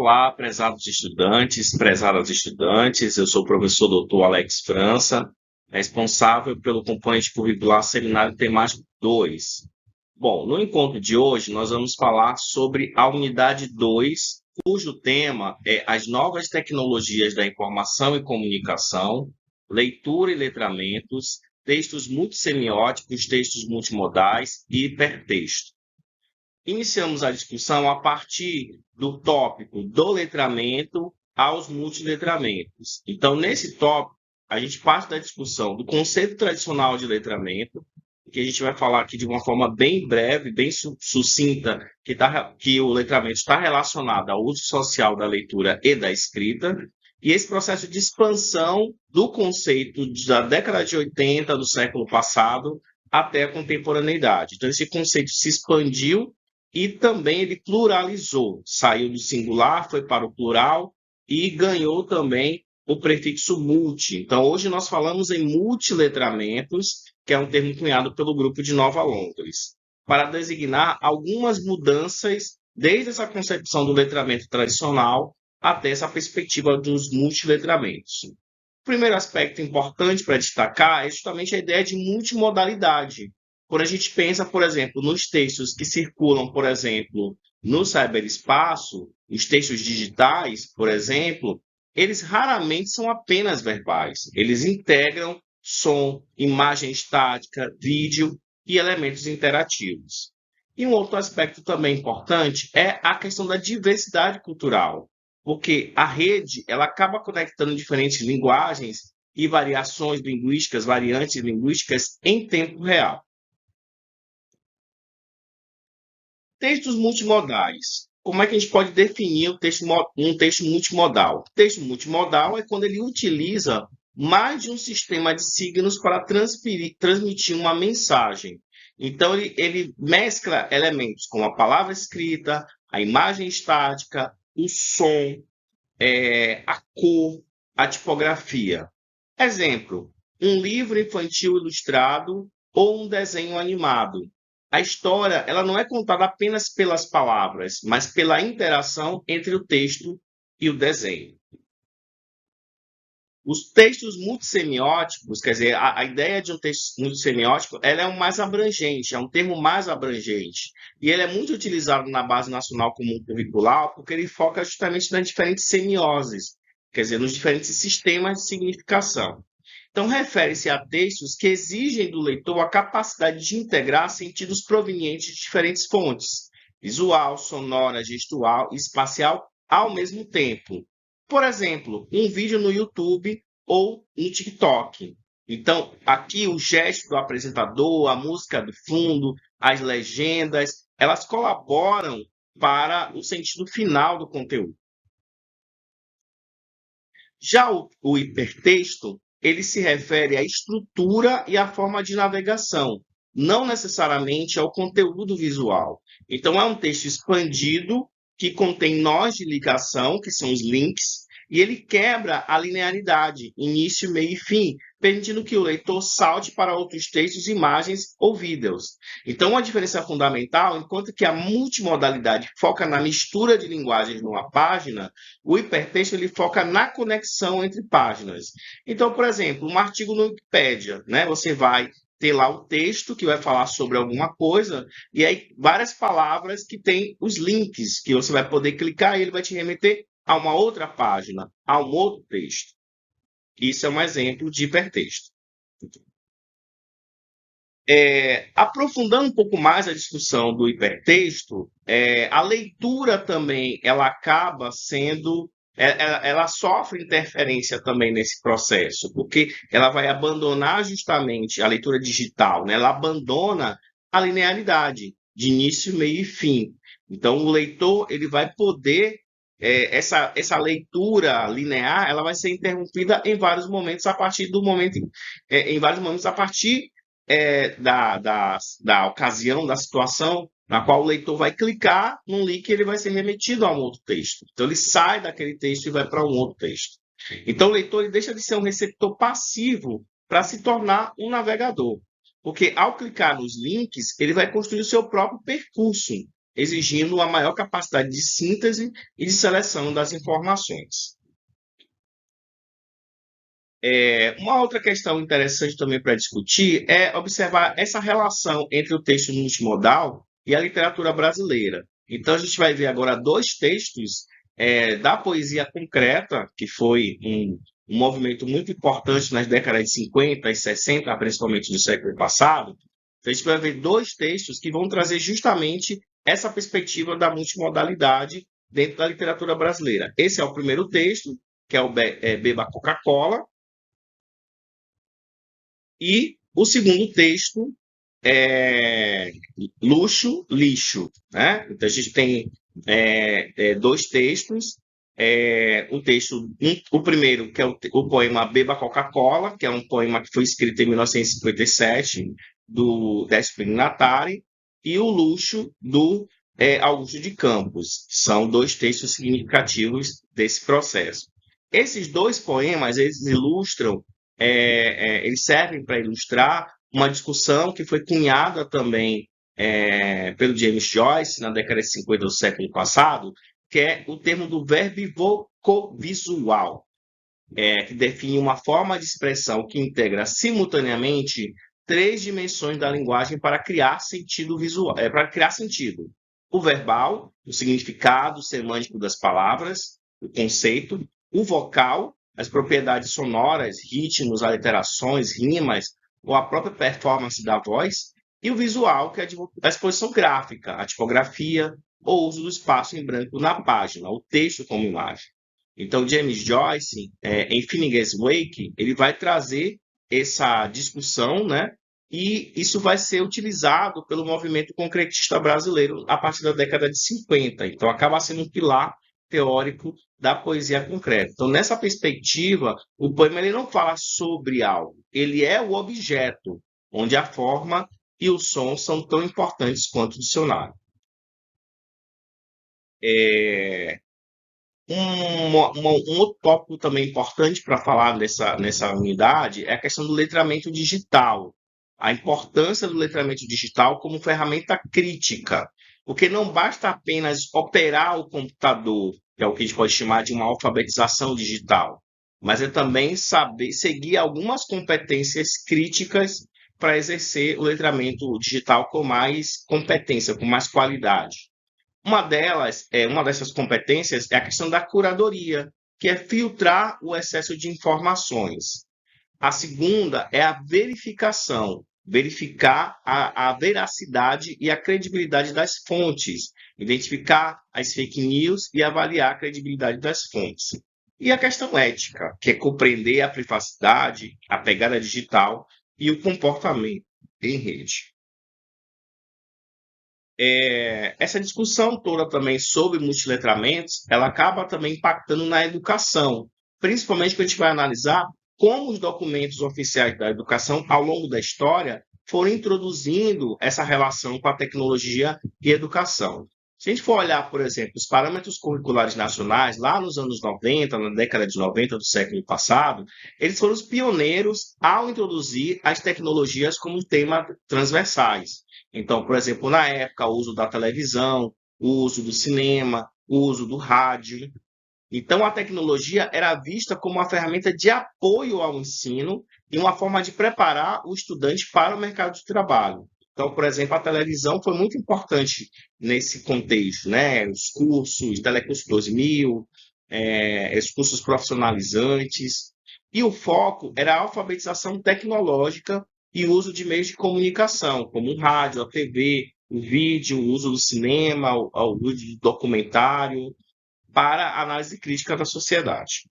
Olá, prezados estudantes, prezadas estudantes, eu sou o professor Dr. Alex França, responsável pelo componente curricular Seminário Temático 2. Bom, no encontro de hoje nós vamos falar sobre a unidade 2, cujo tema é as novas tecnologias da informação e comunicação, leitura e letramentos, textos multissemióticos, textos multimodais e hipertexto. Iniciamos a discussão a partir do tópico do letramento aos multiletramentos. Então, nesse tópico, a gente parte da discussão do conceito tradicional de letramento, que a gente vai falar aqui de uma forma bem breve, bem sucinta, que o letramento está relacionado ao uso social da leitura e da escrita, e esse processo de expansão do conceito da década de 80 do século passado até a contemporaneidade. Então, esse conceito se expandiu e também ele pluralizou, saiu do singular, foi para o plural e ganhou também o prefixo multi. Então, hoje nós falamos em multiletramentos, que é um termo cunhado pelo grupo de Nova Londres, para designar algumas mudanças desde essa concepção do letramento tradicional até essa perspectiva dos multiletramentos. O primeiro aspecto importante para destacar é justamente a ideia de multimodalidade. Quando a gente pensa, por exemplo, nos textos que circulam, por exemplo, no cyberespaço, os textos digitais, por exemplo, eles raramente são apenas verbais. Eles integram som, imagem estática, vídeo e elementos interativos. E um outro aspecto também importante é a questão da diversidade cultural, porque a rede ela acaba conectando diferentes linguagens e variações linguísticas, variantes linguísticas em tempo real. Textos multimodais. Como é que a gente pode definir um texto multimodal? O texto multimodal é quando ele utiliza mais de um sistema de signos para transmitir uma mensagem. Então, ele mescla elementos como a palavra escrita, a imagem estática, o som, a cor, a tipografia. Exemplo, um livro infantil ilustrado ou um desenho animado. A história ela não é contada apenas pelas palavras, mas pela interação entre o texto e o desenho. Os textos multissemióticos, quer dizer, a ideia de um texto multissemiótico ela é um mais abrangente, é um termo mais abrangente. E ele é muito utilizado na Base Nacional Comum Curricular porque ele foca justamente nas diferentes semioses, quer dizer, nos diferentes sistemas de significação. Então, refere-se a textos que exigem do leitor a capacidade de integrar sentidos provenientes de diferentes fontes, visual, sonora, gestual e espacial, ao mesmo tempo. Por exemplo, um vídeo no YouTube ou no TikTok. Então, aqui o gesto do apresentador, a música do fundo, as legendas, elas colaboram para o sentido final do conteúdo. Já o hipertexto, ele se refere à estrutura e à forma de navegação, não necessariamente ao conteúdo visual. Então, é um texto expandido que contém nós de ligação, que são os links, e ele quebra a linearidade, início, meio e fim, permitindo que o leitor salte para outros textos, imagens ou vídeos. Então, uma diferença fundamental, enquanto que a multimodalidade foca na mistura de linguagens numa página, o hipertexto ele foca na conexão entre páginas. Então, por exemplo, um artigo no Wikipédia, né? Você vai ter lá o texto que vai falar sobre alguma coisa, e aí várias palavras que tem os links, que você vai poder clicar e ele vai te remeter a uma outra página, a um outro texto. Isso é um exemplo de hipertexto. Aprofundando um pouco mais a discussão do hipertexto, a leitura também ela acaba sendo, ela sofre interferência também nesse processo, porque ela vai abandonar justamente a leitura digital, né? Ela abandona a linearidade de início, meio e fim. Então, o leitor ele vai poder essa leitura linear, ela vai ser interrompida em vários momentos a partir do momento, em vários momentos a partir da ocasião, da situação na qual o leitor vai clicar num link e ele vai ser remetido a um outro texto. Então, ele sai daquele texto e vai para um outro texto. Então, o leitor ele deixa de ser um receptor passivo para se tornar um navegador. Porque, ao clicar nos links, ele vai construir o seu próprio percurso. exigindo uma maior capacidade de síntese e de seleção das informações. Uma outra questão interessante também para discutir é observar essa relação entre o texto multimodal e a literatura brasileira. Então, a gente vai ver agora dois textos da poesia concreta, que foi um movimento muito importante nas décadas de 50 e 60, principalmente do século passado. Então, a gente vai ver dois textos que vão trazer justamente essa perspectiva da multimodalidade dentro da literatura brasileira. Esse é o primeiro texto, que é o Beba Coca-Cola, e o segundo texto é Luxo, Lixo, né? Então a gente tem dois textos. O primeiro, que é o poema Beba Coca-Cola, que é um poema que foi escrito em 1957, do Décio Pignatari, e o Luxo, do Augusto de Campos. São dois textos significativos desse processo. Esses dois poemas, eles ilustram, eles servem para ilustrar uma discussão que foi cunhada também pelo James Joyce na década de 50 do século passado, que é o termo do verbo vocovisual, que define uma forma de expressão que integra simultaneamente três dimensões da linguagem para criar sentido visual, para criar sentido. O verbal, o significado semântico das palavras, o conceito, o vocal, as propriedades sonoras, ritmos, aliterações, rimas, ou a própria performance da voz, e o visual, que é a exposição gráfica, a tipografia, ou uso do espaço em branco na página, o texto como imagem. Então, James Joyce, em Finnegan's Wake, ele vai trazer essa discussão, né? E isso vai ser utilizado pelo movimento concretista brasileiro a partir da década de 50. Então, acaba sendo um pilar teórico da poesia concreta. Então, nessa perspectiva, o poema ele não fala sobre algo, ele é o objeto, onde a forma e o som são tão importantes quanto o dicionário. Um outro tópico também importante para falar nessa unidade é a questão do letramento digital. A importância do letramento digital como ferramenta crítica, porque não basta apenas operar o computador, que é o que a gente pode chamar de uma alfabetização digital, mas é também saber seguir algumas competências críticas para exercer o letramento digital com mais competência, com mais qualidade. Uma dessas competências é a questão da curadoria, que é filtrar o excesso de informações. A segunda é a verificação, verificar a veracidade e a credibilidade das fontes, identificar as fake news e avaliar a credibilidade das fontes. E a questão ética, que é compreender a privacidade, a pegada digital e o comportamento em rede. Essa discussão toda também sobre multiletramentos, ela acaba também impactando na educação, principalmente quando a gente vai analisar como os documentos oficiais da educação, ao longo da história, foram introduzindo essa relação com a tecnologia e educação. Se a gente for olhar, por exemplo, os parâmetros curriculares nacionais, lá nos anos 90, na década de 90 do século passado, eles foram os pioneiros ao introduzir as tecnologias como tema transversais. Então, por exemplo, na época, o uso da televisão, o uso do cinema, o uso do rádio. Então, a tecnologia era vista como uma ferramenta de apoio ao ensino e uma forma de preparar o estudante para o mercado de trabalho. Então, por exemplo, a televisão foi muito importante nesse contexto, né? Os cursos, Telecurso 2000, os cursos profissionalizantes. E o foco era a alfabetização tecnológica e o uso de meios de comunicação, como o rádio, a TV, o vídeo, o uso do cinema, o uso de documentário, para a análise crítica da sociedade.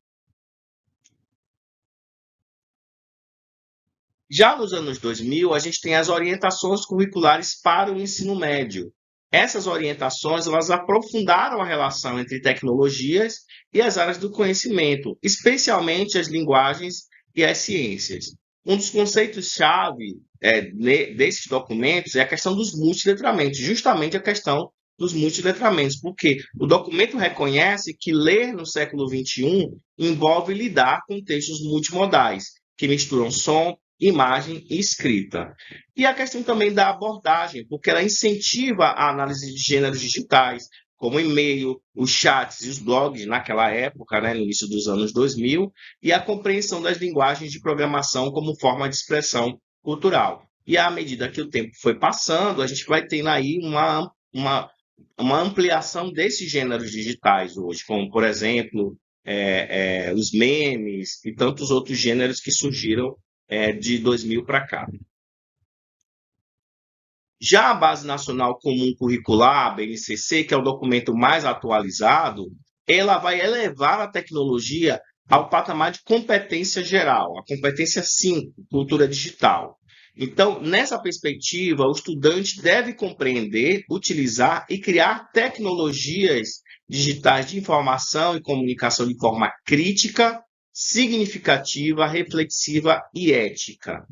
Já nos anos 2000, a gente tem as orientações curriculares para o ensino médio. Essas orientações elas aprofundaram a relação entre tecnologias e as áreas do conhecimento, especialmente as linguagens e as ciências. Um dos conceitos-chave desses documentos é a questão dos multiletramentos, justamente a questão dos multiletramentos, porque o documento reconhece que ler no século XXI envolve lidar com textos multimodais, que misturam som, imagem e escrita. E a questão também da abordagem, porque ela incentiva a análise de gêneros digitais, como o e-mail, os chats e os blogs naquela época, né, no início dos anos 2000, e a compreensão das linguagens de programação como forma de expressão cultural. E à medida que o tempo foi passando, a gente vai tendo aí uma ampliação desses gêneros digitais hoje, como, por exemplo, os memes e tantos outros gêneros que surgiram de 2000 para cá. Já a Base Nacional Comum Curricular, a BNCC, que é o documento mais atualizado, ela vai elevar a tecnologia ao patamar de competência geral, a competência 5, cultura digital. Então, nessa perspectiva, o estudante deve compreender, utilizar e criar tecnologias digitais de informação e comunicação de forma crítica, significativa, reflexiva e ética.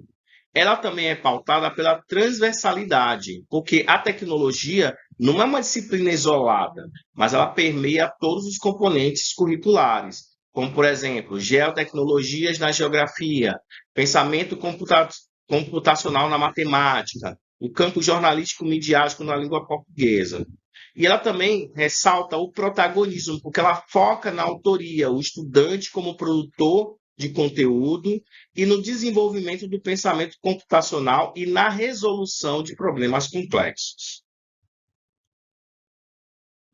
Ela também é pautada pela transversalidade, porque a tecnologia não é uma disciplina isolada, mas ela permeia todos os componentes curriculares, como, por exemplo, geotecnologias na geografia, pensamento computacional na matemática, o campo jornalístico midiático na língua portuguesa. E ela também ressalta o protagonismo, porque ela foca na autoria, o estudante como produtor de conteúdo e no desenvolvimento do pensamento computacional e na resolução de problemas complexos.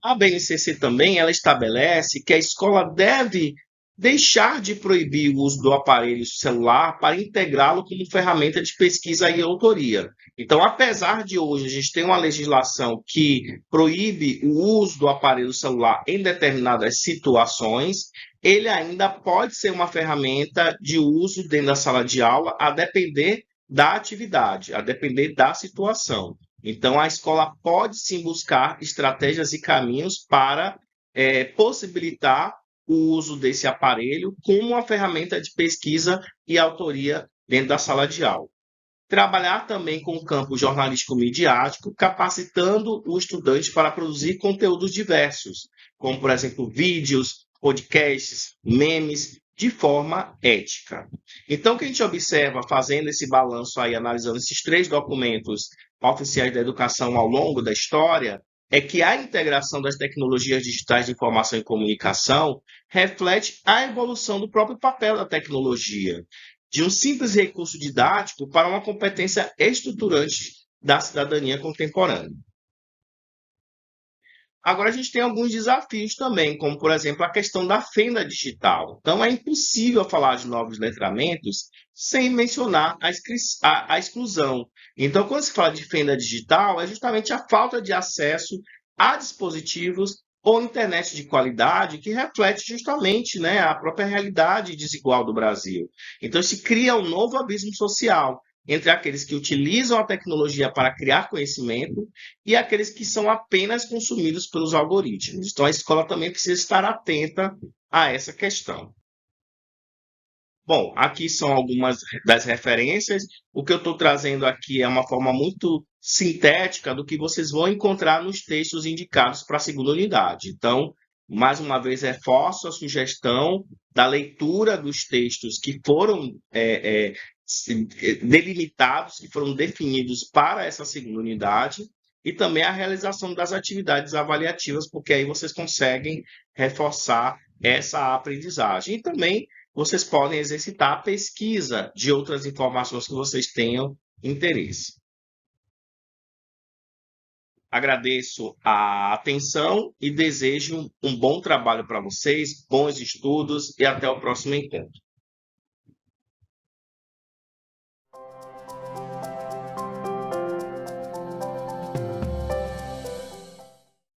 A BNCC também ela estabelece que a escola deve deixar de proibir o uso do aparelho celular para integrá-lo como ferramenta de pesquisa e autoria. Então, apesar de hoje a gente ter uma legislação que proíbe o uso do aparelho celular em determinadas situações, ele ainda pode ser uma ferramenta de uso dentro da sala de aula, a depender da atividade, a depender da situação. Então, a escola pode sim buscar estratégias e caminhos para possibilitar o uso desse aparelho como uma ferramenta de pesquisa e autoria dentro da sala de aula. Trabalhar também com o campo jornalístico midiático, capacitando o estudante para produzir conteúdos diversos, como, por exemplo, vídeos, podcasts, memes, de forma ética. Então, o que a gente observa fazendo esse balanço aí, analisando esses 3 documentos oficiais da educação ao longo da história, é que a integração das tecnologias digitais de informação e comunicação reflete a evolução do próprio papel da tecnologia, de um simples recurso didático para uma competência estruturante da cidadania contemporânea. Agora, a gente tem alguns desafios também, como, por exemplo, a questão da fenda digital. Então, é impossível falar de novos letramentos sem mencionar a exclusão. Então, quando se fala de fenda digital, é justamente a falta de acesso a dispositivos ou internet de qualidade que reflete justamente, né, a própria realidade desigual do Brasil. Então, se cria um novo abismo social entre aqueles que utilizam a tecnologia para criar conhecimento e aqueles que são apenas consumidos pelos algoritmos. Então, a escola também precisa estar atenta a essa questão. Bom, aqui são algumas das referências. O que eu estou trazendo aqui é uma forma muito sintética do que vocês vão encontrar nos textos indicados para a segunda unidade. Então, mais uma vez, reforço a sugestão da leitura dos textos que foram delimitados, que foram definidos para essa segunda unidade, e também a realização das atividades avaliativas, porque aí vocês conseguem reforçar essa aprendizagem. E também vocês podem exercitar a pesquisa de outras informações que vocês tenham interesse. Agradeço a atenção e desejo um bom trabalho para vocês, bons estudos e até o próximo encontro.